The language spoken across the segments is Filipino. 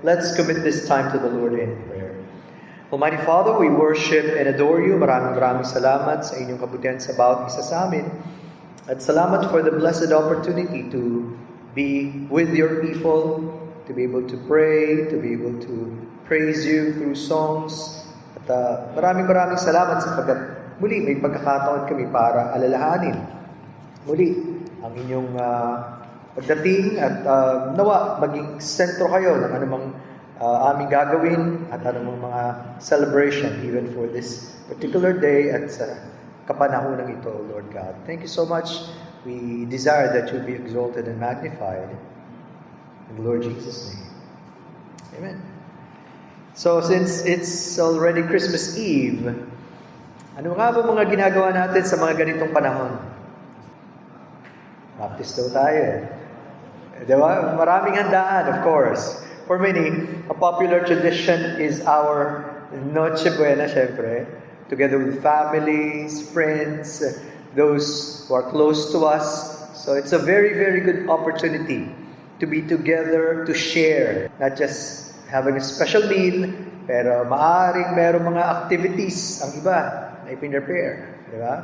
let's commit this time to the Lord in prayer. Almighty Father, we worship and adore you. Maraming salamat sa inyong kabutihan sa bawat isa sa amin. At salamat for the blessed opportunity to be with your people, to be able to pray, to be able to praise you through songs. At maraming salamat sapagkat muli may pagkakataon kami para alalahanin muli ang inyong pagdating at nawa maging sentro kayo ng anumang aming gagawin at anumang mga celebration even for this particular day at sa kapanahonang ito, Lord God. Thank you so much. We desire that you be exalted and magnified. In the Lord Jesus' name. Amen. So, since it's already Christmas Eve, ano nga ba mga ginagawa natin sa mga ganitong panahon? Baptist daw tayo eh. Diba? Maraming handaan, of course. For many, a popular tradition is our Noche Buena, syempre. Together with families, friends, those who are close to us. So it's a very good opportunity to be together, to share. Not just having a special meal, pero maaaring merong mga activities ang iba na ipin-prepare. Di ba?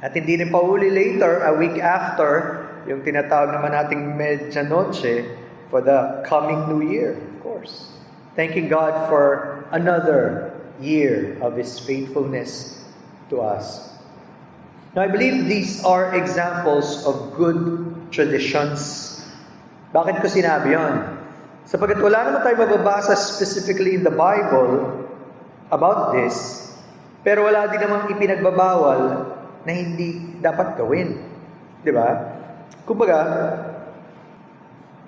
At hindi rin pauli later, a week after, yung tinatawag naman nating Medianoche for the coming New Year, of course. Thanking God for another year of His faithfulness to us. Now, I believe these are examples of good traditions. Bakit ko sinabi yun? Sapagkat wala naman tayo mababasa specifically in the Bible about this, pero wala din namang ipinagbabawal na hindi dapat gawin. Di ba? Kumbaga,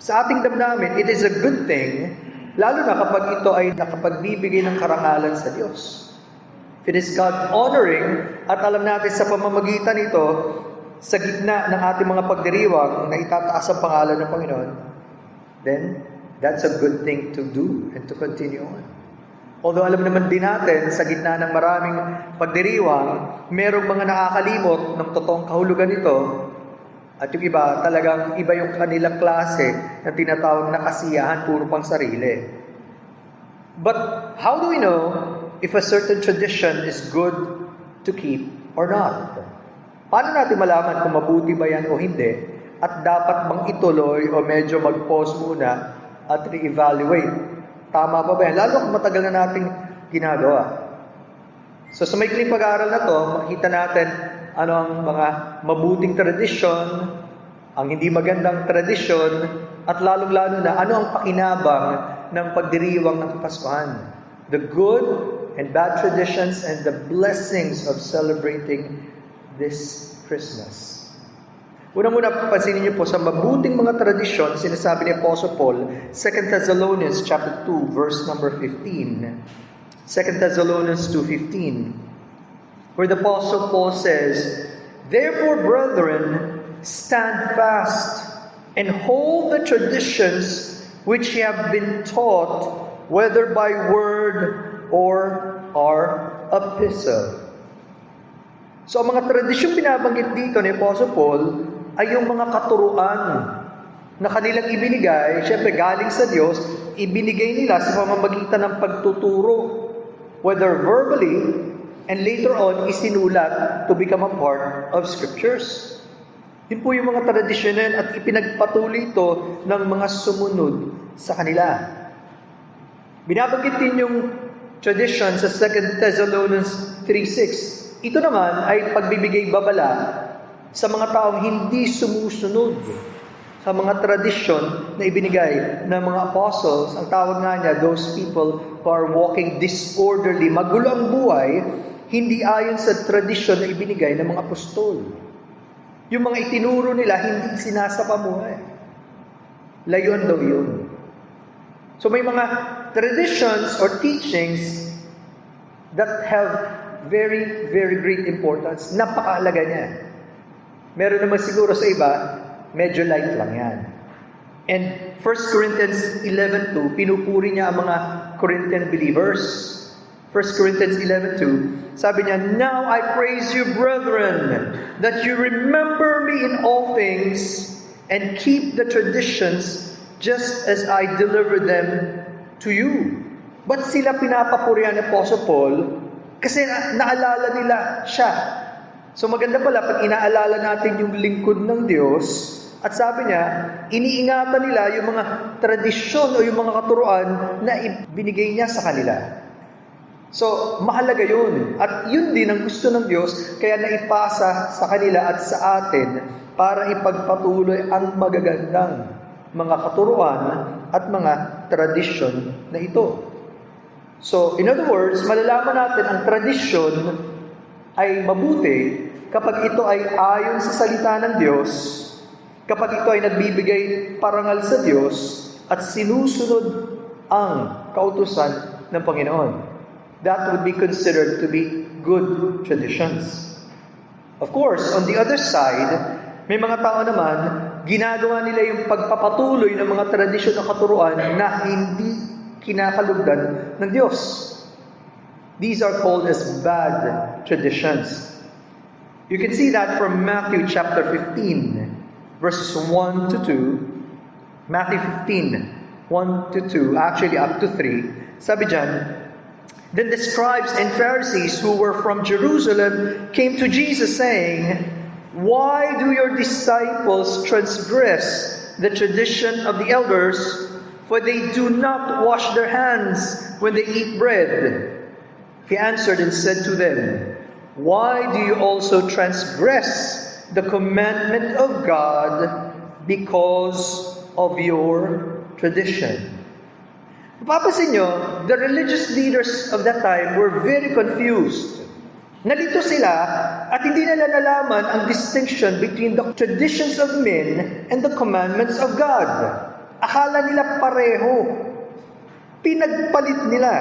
sa ating damdamin, it is a good thing, lalo na kapag ito ay nakapagbibigay ng karangalan sa Diyos. If it is God-honoring, at alam natin sa pamamagitan nito, sa gitna ng ating mga pagdiriwang na itataas ang pangalan ng Panginoon, then that's a good thing to do and to continue on. Although alam naman din natin, sa gitna ng maraming pagdiriwang, merong mga nakakalimot ng totoong kahulugan nito, at yung iba, talagang iba yung kanilang klase na tinatawag na kasiyahan, puro pang sarili. But how do we know if a certain tradition is good to keep or not? Paano natin malaman kung mabuti ba yan o hindi? At dapat bang ituloy o medyo mag-pause muna at re-evaluate? Tama ba yan? Lalo kung matagal na nating ginagawa. So sa maikling pag-aaral na to, makita natin ano ang mga mabuting tradisyon, ang hindi magandang tradisyon, at lalong-lalo na ano ang pakinabang ng pagdiriwang ng Kapaskuhan. The good and bad traditions and the blessings of celebrating this Christmas. Una-muna, pansinin niyo po, sa mabuting mga tradisyon, sinasabi ni Apostle Paul, 2 Thessalonians chapter 2, verse number 15. 2 Thessalonians 2:15. Where the Apostle Paul says, "Therefore, brethren, stand fast and hold the traditions which ye have been taught, whether by word or our epistle." So, ang mga tradisyong binabanggit dito ni Apostle Paul ay yung mga katuruan na kanilang ibinigay, syempre galing sa Diyos, ibinigay nila sa pamamagitan ng pagtuturo, whether verbally, and later on, isinulat to become a part of Scriptures. Yun po yung mga tradisyon na yun at ipinagpatuloy ito ng mga sumunod sa kanila. Binabanggit din yung tradition sa 2 Thessalonians 3:6. Ito naman ay pagbibigay babala sa mga taong hindi sumusunod sa mga tradisyon na ibinigay ng mga apostles. Ang tawag nga niya, those people who are walking disorderly, magulo ang buhay, hindi ayon sa tradisyon na ibinigay ng mga apostol. Yung mga itinuro nila, hindi sinasapamuhay. Layon daw yun. So may mga traditions or teachings that have very great importance. Napakaalaga niya. Meron naman siguro sa iba, medyo light lang yan. And 1 Corinthians 11:2, pinupuri niya ang mga Corinthian believers. 1 Corinthians 11:2, sabi niya, "Now I praise you, brethren, that you remember me in all things and keep the traditions just as I delivered them to you. Ba't sila pinapapurihan ni Apostle Paul? Kasi naalala nila siya. So maganda pala pag inaalala natin yung lingkod ng Diyos, at sabi niya, iniingatan nila yung mga tradisyon o yung mga katuruan na ibinigay niya sa kanila. So, mahalaga yun. At yun din ang gusto ng Diyos, kaya naipasa sa kanila at sa atin para ipagpatuloy ang magagandang mga katuruan at mga tradisyon na ito. So, in other words, malalaman natin ang tradisyon ay mabuti kapag ito ay ayon sa salita ng Diyos, kapag ito ay nagbibigay parangal sa Diyos at sinusunod ang kautusan ng Panginoon. That would be considered to be good traditions. Of course, on the other side, may mga tao naman, ginagawa nila yung pagpapatuloy ng mga tradisyon at katuruan na hindi kinakalugdan ng Diyos. These are called as bad traditions. You can see that from Matthew chapter 15. Verses 1 to 2, Matthew 15, 1 to 2, actually up to 3, sabi dyan, Then the scribes and Pharisees who were from Jerusalem came to Jesus saying, Why do your disciples transgress the tradition of the elders, for they do not wash their hands when they eat bread? He answered and said to them, Why do you also transgress the commandment of God because of your tradition? Mapapansin nyo, the religious leaders of that time were very confused. Nalito sila at hindi nila nalaman ang distinction between the traditions of men and the commandments of God. Akala nila pareho. Pinagpalit nila.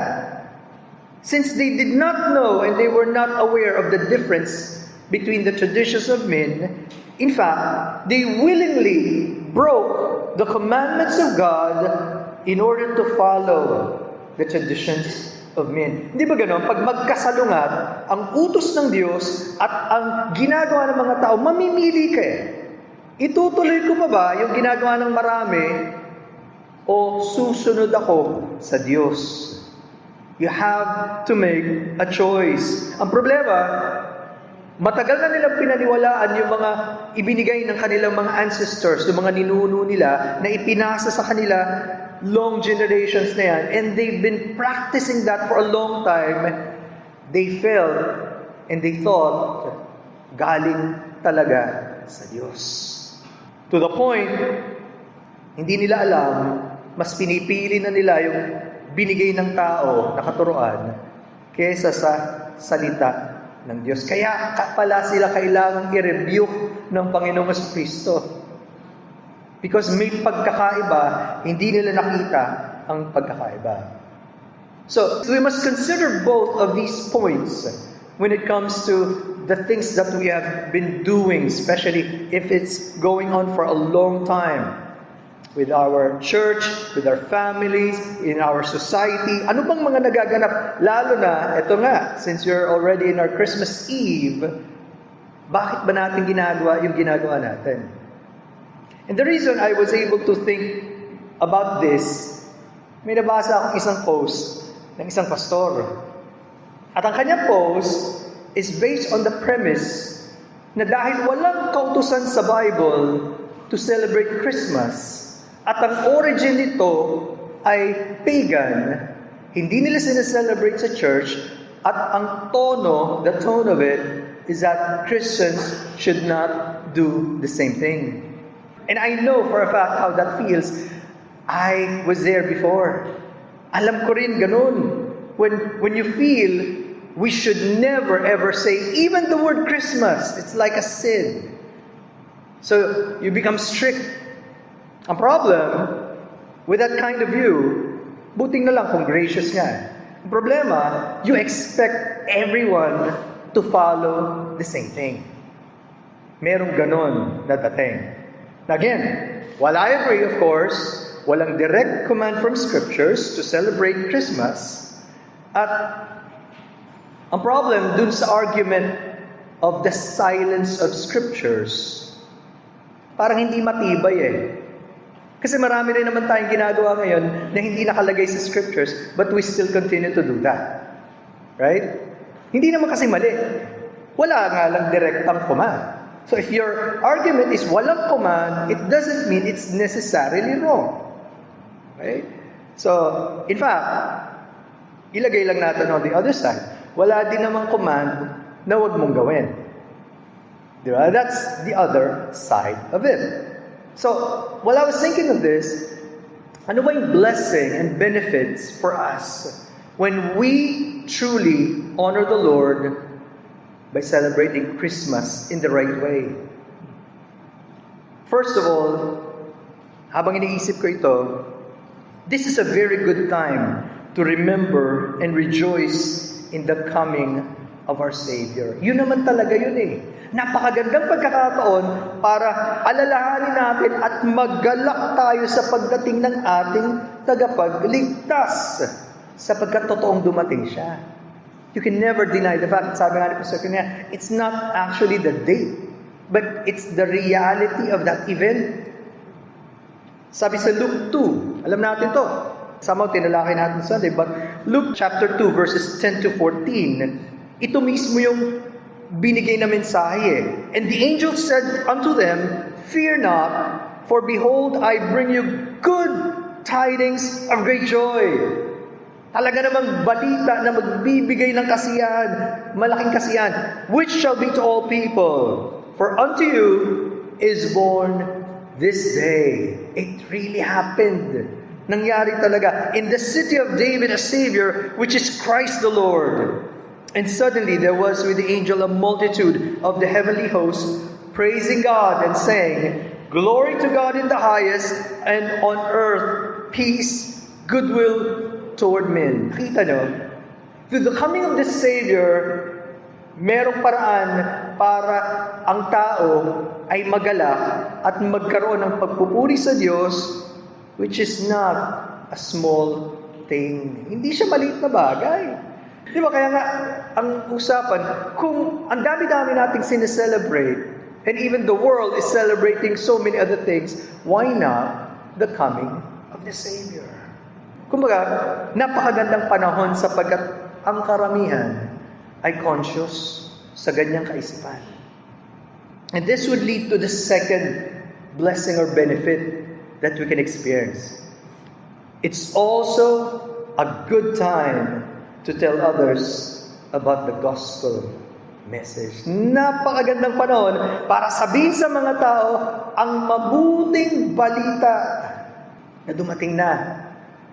Since they did not know and they were not aware of the difference between the traditions of men, in fact, they willingly broke the commandments of God in order to follow the traditions of men. Hindi ba gano'n? Pag magkasalungat, ang utos ng Diyos at ang ginagawa ng mga tao, mamimili ka eh. Itutuloy ko pa ba yung ginagawa ng marami o susunod ako sa Diyos? You have to make a choice. Ang problema, matagal na nilang pinaniwalaan yung mga ibinigay ng kanilang mga ancestors, yung mga ninuno nila, na ipinasa sa kanila long generations na yan. And they've been practicing that for a long time. They felt and they thought, galing talaga sa Diyos. To the point, hindi nila alam, mas pinipili na nila yung binigay ng tao na katuruan kaysa sa salita ng Diyos. Kaya pala sila kailangang i-rebuke ng Panginoong Kristo. Because may pagkakaiba, hindi nila nakita ang pagkakaiba. So, we must consider both of these points when it comes to the things that we have been doing, especially if it's going on for a long time with our church, with our families, in our society. Ano bang mga nagaganap? Lalo na, eto nga, since you're already in our Christmas Eve, bakit ba natin ginagawa yung ginagawa natin? And the reason I was able to think about this, may nabasa akong isang post ng isang pastor. At ang kanyang post is based on the premise na dahil walang kautusan sa Bible to celebrate Christmas, at ang origin nito ay pagan, hindi nila sineselebrate sa church, at ang tono, the tone of it, is that Christians should not do the same thing. And I know for a fact how that feels. I was there before. Alam ko rin ganun. When you feel we should never ever say even the word Christmas, it's like a sin. So you become strict. Ang problem with that kind of view, buting na lang kung gracious nga. Ang problema, you expect everyone to follow the same thing. Merong ganon na dating. Again, while I agree, of course, walang direct command from scriptures to celebrate Christmas, at ang problem dun sa argument of the silence of scriptures, parang hindi matibay eh. Kasi marami rin naman tayong ginagawa ngayon na hindi nakalagay sa scriptures, but we still continue to do that. Right? Hindi naman kasi mali. Wala nga lang direktang command. So if your argument is walang command, it doesn't mean it's necessarily wrong. Right? So, in fact, ilagay lang natin on the other side. Wala din namang command na huwag mong gawin. Diba? That's the other side of it. So, while I was thinking of this, ano ba yung blessing and benefits for us when we truly honor the Lord by celebrating Christmas in the right way? First of all, habang iniisip ko ito, this is a very good time to remember and rejoice in the coming of our Savior. Yun naman talaga yun eh. Napakagandang pagkakataon para alalahanin natin at maggalak tayo sa pagdating ng ating tagapagligtas, sapagkat totoong dumating siya. You can never deny the fact, sabi nga ni Pastor Kanya, it's not actually the date, but it's the reality of that event. Sabi sa Luke 2, alam natin to, somehow tinalakay natin Sunday, but Luke chapter 2 verses 10 to 14, ito mismo yung binigay na mensahe. And the angel said unto them, "Fear not, for behold, I bring you good tidings of great joy." Talaga namang balita na magbibigay ng kasiyahan, malaking kasiyahan, which shall be to all people. For unto you is born this day. It really happened. Nangyari talaga. In the city of David, a Savior, which is Christ the Lord. And suddenly there was with the angel a multitude of the heavenly host, praising God and saying, "Glory to God in the highest, and on earth peace, goodwill toward men." Kita nyo? Through the coming of the Savior, merong paraan para ang tao ay magalak at magkaroon ng pagpupuri sa Diyos, which is not a small thing. Hindi siya maliit na bagay. Di ba? Kaya nga, ang usapan, kung ang dami-dami nating sineselebrate, and even the world is celebrating so many other things, why not the coming of the Savior? Kumbaga, napakagandang panahon sapagkat ang karamihan ay conscious sa ganyang kaisipan. And this would lead to the second blessing or benefit that we can experience. It's also a good time to tell others about the gospel message. Napakagandang panahon para sabihin sa mga tao ang mabuting balita na dumating na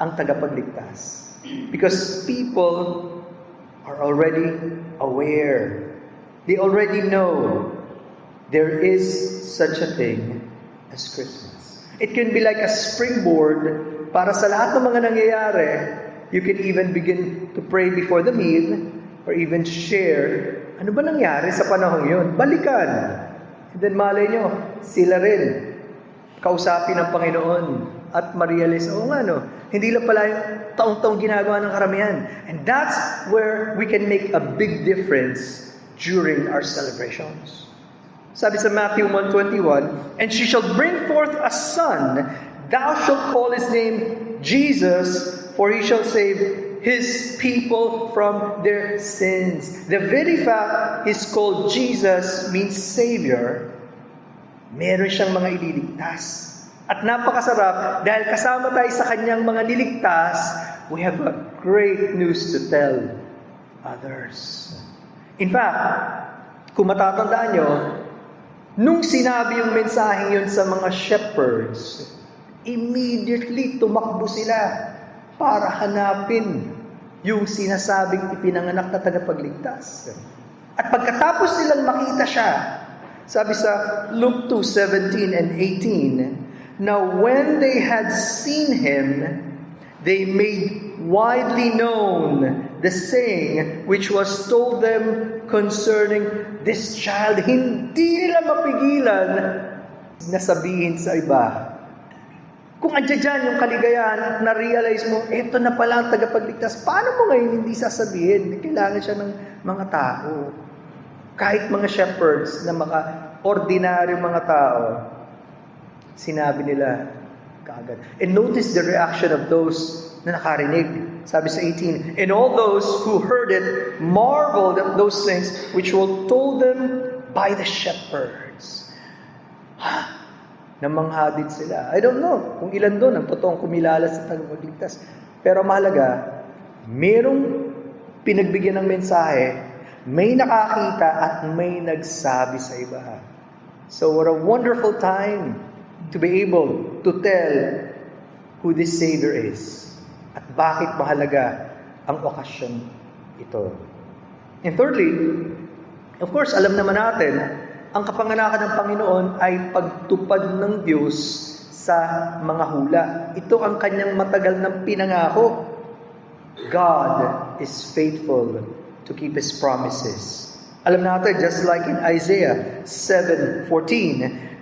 ang tagapagligtas. Because people are already aware. They already know there is such a thing as Christmas. It can be like a springboard para sa lahat ng mga nangyayari. You can even begin to pray before the meal or even share, ano ba nangyari sa panahon yun? Balikan. And then malay nyo, sila rin kausapin ng Panginoon at ma-realize, oo nga no, hindi lang pala yung taong-taong ginagawa ng karamihan. And that's where we can make a big difference during our celebrations. Sabi sa Matthew 1:21, "And she shall bring forth a son, thou shalt call his name Jesus, for he shall save his people from their sins." The very fact he's called Jesus means Savior. Meron siyang mga ililigtas. At napakasarap dahil kasama tayo sa kanyang mga niligtas, we have a great news to tell others. In fact, kung matatandaan nyo, nung sinabi yung mensaheng yun sa mga shepherds, immediately tumakbo sila para hanapin yung sinasabing ipinanganak na tagapagligtas. At pagkatapos nilang makita siya, sabi sa Luke 2:17 and 18, "Now when they had seen him, they made widely known the saying which was told them concerning this child." Hindi nila mapigilan na sabihin sa iba. Kung andyan dyan yung kaligayahan at na-realize mo, eto na pala ang tagapagligtas, paano mo ngayon hindi sasabihin? Kailangan siya ng mga tao. Kahit mga shepherds na ordinaryo mga tao, sinabi nila, kaagad. And notice the reaction of those na nakarinig. Sabi sa 18, and all those who heard it marveled at those things which were told them by the shepherds. Namangha din sila. I don't know kung ilan doon ang totoong kumilala sa tagapagligtas. Pero mahalaga, merong pinagbigyan ng mensahe, may nakakita at may nagsabi sa iba. So what a wonderful time to be able to tell who this Savior is. At bakit mahalaga ang okasyon ito. And thirdly, of course, alam naman natin, ang kapanganakan ng Panginoon ay pagtupad ng Diyos sa mga hula. Ito ang kanyang matagal ng pinangako. God is faithful to keep His promises. Alam natin, just like in Isaiah 7:14,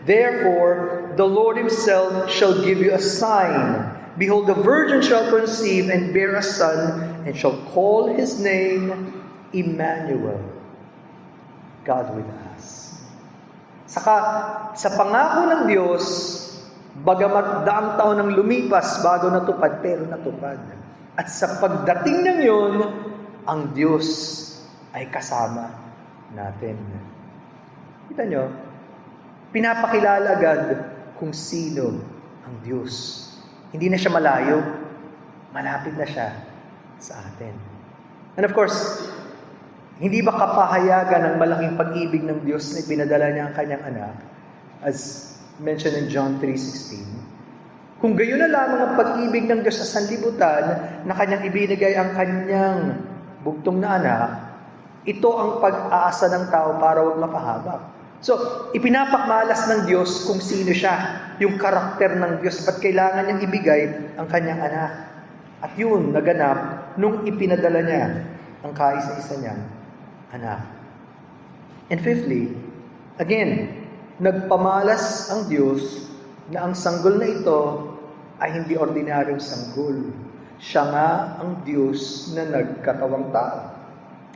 therefore, the Lord Himself shall give you a sign. Behold, the virgin shall conceive and bear a son, and shall call His name Emmanuel, God with us. Saka, sa pangako ng Diyos, bagamat daang taon ang lumipas bago natupad, pero natupad. At sa pagdating ng yun, ang Diyos ay kasama natin. Kita nyo, pinapakilala agad kung sino ang Diyos. Hindi na siya malayo, malapit na siya sa atin. And of course, hindi ba kapahayagan ng malaking pag-ibig ng Diyos na ipinadala niya ang kanyang anak, as mentioned in John 3:16? Kung gayon na lamang ang pag-ibig ng Diyos sa sanlibutan na kanyang ibinigay ang kanyang bugtong na anak, ito ang pag-aasa ng tao para huwag mapahamak. So, ipinapakmalas ng Diyos kung sino siya, yung karakter ng Diyos, ba't kailangan niyang ibigay ang kanyang anak. At yun, naganap nung ipinadala niya ang kaisa-isa niyang anak. And fifthly, again, nagpamalas ang Diyos na ang sanggol na ito ay hindi ordinaryong sanggol. Siya nga ang Diyos na nagkatawang tao.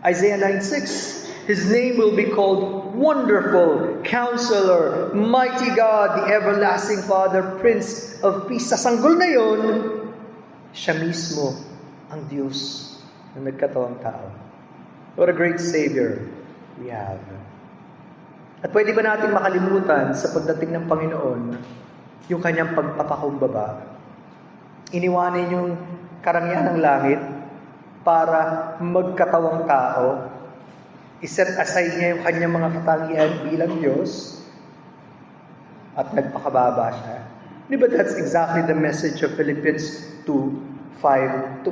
Isaiah 9:6, His name will be called Wonderful, Counselor, Mighty God, the Everlasting Father, Prince of Peace. Sa sanggol na yun, siya mismo ang Diyos na nagkatawang tao. What a great Savior we have. At pwede ba natin makalimutan sa pagdating ng Panginoon yung kanyang pagpapakumbaba? Iniwanan yung karangyaan ng langit para magkatawang tao. Iset aside niya yung kanyang mga katangian bilang Diyos at nagpakababa siya. Di ba that's exactly the message of Philippians 2:5-8?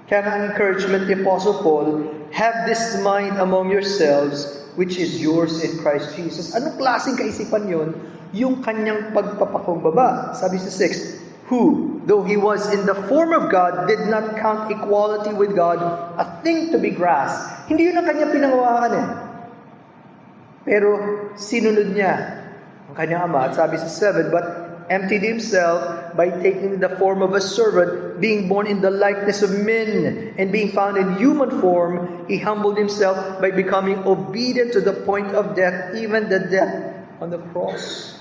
Kaya ang encouragement ni Apostle Paul, have this mind among yourselves, which is yours in Christ Jesus. Anong klaseng kaisipan yun? Yung kanyang pagpapakumbaba. Sabi sa 6, who, though he was in the form of God, did not count equality with God a thing to be grasped. Hindi yun ang kanyang pinangawakan eh. Pero sinunod niya ang kanyang ama. At sabi sa 7, but emptied himself by taking the form of a servant, being born in the likeness of men, and being found in human form, he humbled himself by becoming obedient to the point of death, even the death on the cross.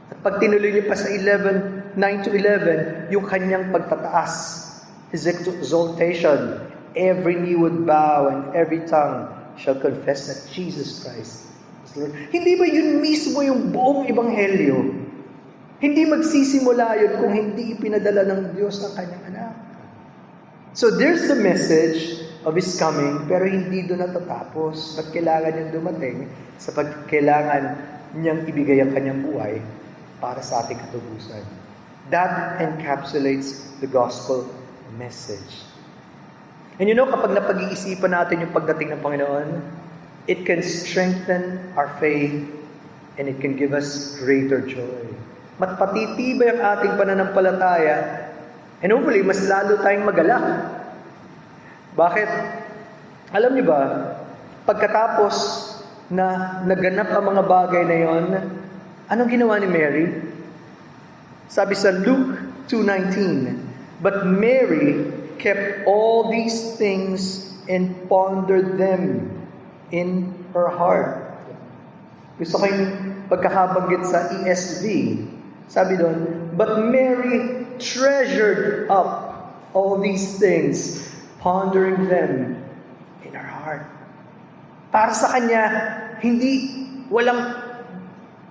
At pag tinuloy niyo pa sa 9-11, yung kanyang pagtataas, his exaltation, every knee would bow and every tongue shall confess that Jesus Christ is Lord. Hindi ba yun mismo yung buong ebanghelyo? Hindi magsisimula yun kung hindi ipinadala ng Diyos ang kanyang anak. So there's the message of His coming, pero hindi doon natatapos. Ba't kailangan niyang dumating? Sapagkat kailangan niyang ibigay ang kanyang buhay para sa ating katubusan. That encapsulates the gospel message. And you know, kapag napag-iisipan natin yung pagdating ng Panginoon, it can strengthen our faith and it can give us greater joy. Matpatitibay ang ating pananampalataya and hopefully, mas lalo tayong magalak. Bakit? Alam niyo ba, pagkatapos na naganap ang mga bagay na yon, anong ginawa ni Mary? Sabi sa Luke 2:19, but Mary kept all these things and pondered them in her heart. Gusto ko yung pagkakabanggit sa ESV. Sabi doon, but Mary treasured up all these things, pondering them in her heart. Para sa kanya, walang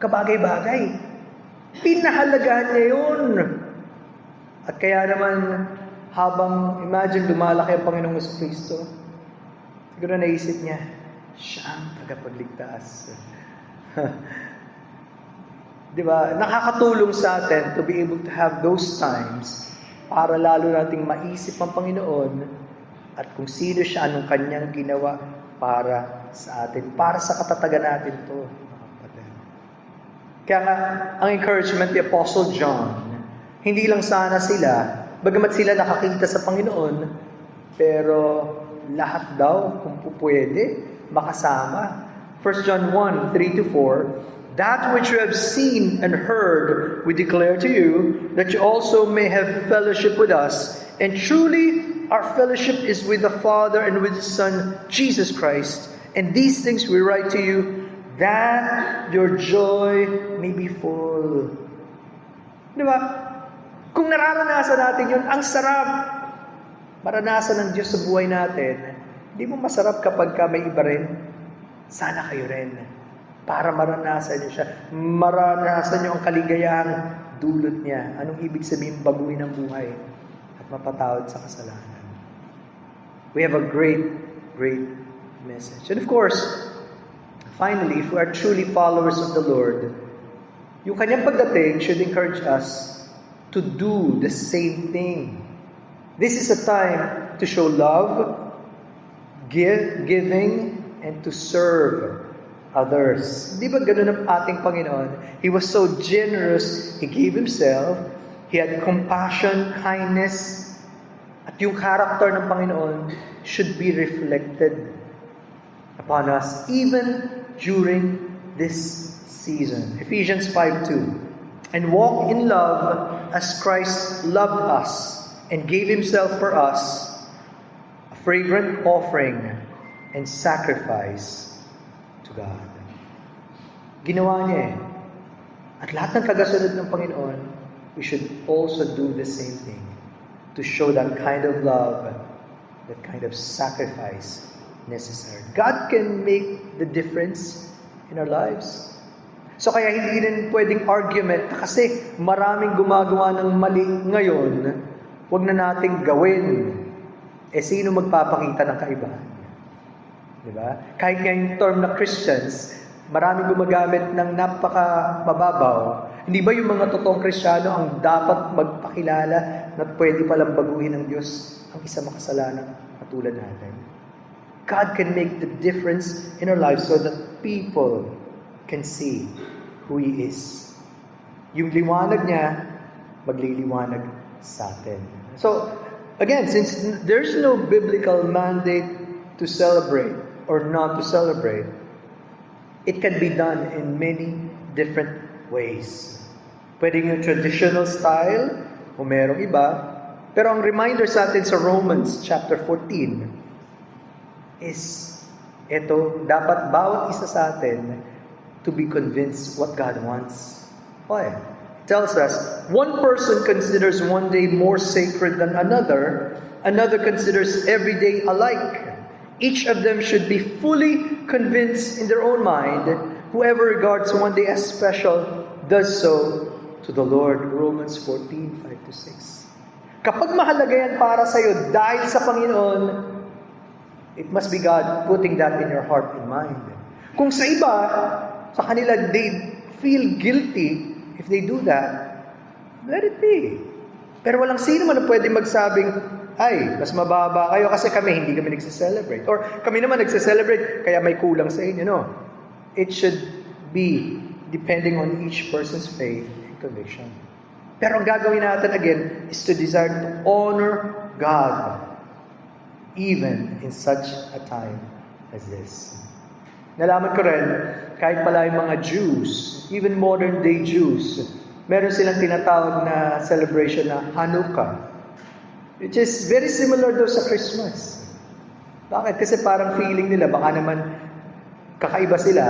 kabagay-bagay. Pinahalagahan niya yun. At kaya naman, habang imagine lumalaki ang Panginoong Kristo, siguro naisip niya, siya ang tagapagligtas. Diba? Nakakatulong sa atin to be able to have those times para lalo nating maisip ang Panginoon at kung sino siya, anong kanyang ginawa para sa atin, para sa katatagan natin to. Kaya nga, ang encouragement ni Apostle John, hindi lang sana sila, bagamat sila nakakita sa Panginoon, pero lahat daw, kung pupwede, makasama. 1 John 1, 3-4, that which you have seen and heard, we declare to you, that you also may have fellowship with us. And truly, our fellowship is with the Father and with His Son, Jesus Christ. And these things we write to you, that your joy may be full. Di ba? Kung nararanasan natin yun, ang sarap. Maranasan ng Diyos sa buhay natin. Hindi mo masarap kapag ka may iba rin? Sana kayo rin. Para maranasan niyo siya. Maranasan niyo ang kaligayahang dulot niya. Anong ibig sabihin baguhin ang buhay at mapatawad sa kasalanan. We have a great, great message. And of course, finally, if we are truly followers of the Lord, yung kanyang pagdating should encourage us to do the same thing. This is a time to show love, giving, and to serve others. Di ba ganun ang ating Panginoon? He was so generous, He gave Himself, He had compassion, kindness, at yung character ng Panginoon should be reflected upon us even during this season. Ephesians 5:2. And walk in love as Christ loved us and gave Himself for us, a fragrant offering and sacrifice to God. Ginawa niya eh. At lahat ng tagasunod ng Panginoon, we should also do the same thing to show that kind of love, that kind of sacrifice necessary. God can make the difference in our lives. So kaya hindi rin pwedeng argument na kasi maraming gumagawa ng mali ngayon, wag na nating gawin. Sino magpapakita ng kaibahan? Diba? Kahit nga yung term na Christians, maraming gumagamit ng napaka-mababaw. Hindi ba yung mga totoong Kristiyano ang dapat magpakilala na pwede palang baguhin ng Diyos ang isa makasalanan katulad natin? God can make the difference in our lives so that people can see who He is. Yung liwanag niya, magliliwanag sa atin. So, again, since there's no biblical mandate to celebrate or not to celebrate, it can be done in many different ways. Pwede yung traditional style, o merong iba. Pero ang reminder sa atin sa Romans chapter 14 is, ito, dapat bawat isa sa atin to be convinced what God wants. Why? It tells us, one person considers one day more sacred than another considers every day alike. Each of them should be fully convinced in their own mind. Whoever regards one day as special does so to the Lord. Romans 14, 5-6. Kapag mahalaga yan para sa'yo dahil sa Panginoon, it must be God putting that in your heart and mind. Kung sa iba, sa kanila, they feel guilty if they do that, let it be. Pero walang sino man na pwede magsabing, ay, mas mababa kayo kasi kami, hindi kami nagse-celebrate. Or kami naman nagse-celebrate, kaya may kulang sa inyo. No. It should be depending on each person's faith and conviction. Pero ang gagawin natin again is to desire to honor God even in such a time as this. Nalaman ko rin, kahit pala yung mga Jews, even modern day Jews, meron silang tinatawag na celebration na Hanukkah, which is very similar daw sa Christmas. Bakit? Kasi parang feeling nila, baka naman kakaiba sila.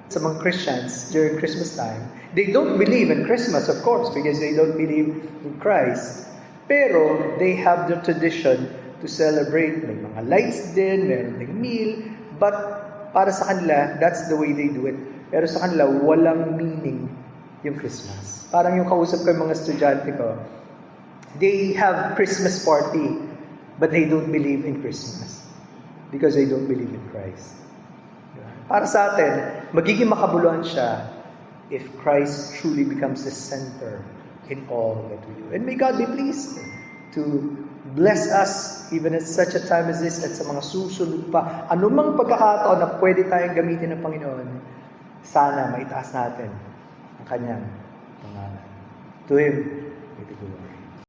sa mga Christians during Christmas time, they don't believe in Christmas, of course, because they don't believe in Christ. Pero they have the tradition to celebrate. May mga lights din, meron ding meal, but para sa kanila, that's the way they do it. Pero sa kanila, walang meaning yung Christmas. Parang yung kausap ko yung mga estudyante ko, they have Christmas party, but they don't believe in Christmas because they don't believe in Christ. Para sa atin, magiging makabuluhan siya if Christ truly becomes the center in all that we do. And may God be pleased to bless us even at such a time as this at sa mga susunod pa. Anumang pagkakataon na pwede tayong gamitin ng Panginoon, sana maitaas natin ang kanyang pangalan. To Him be the glory.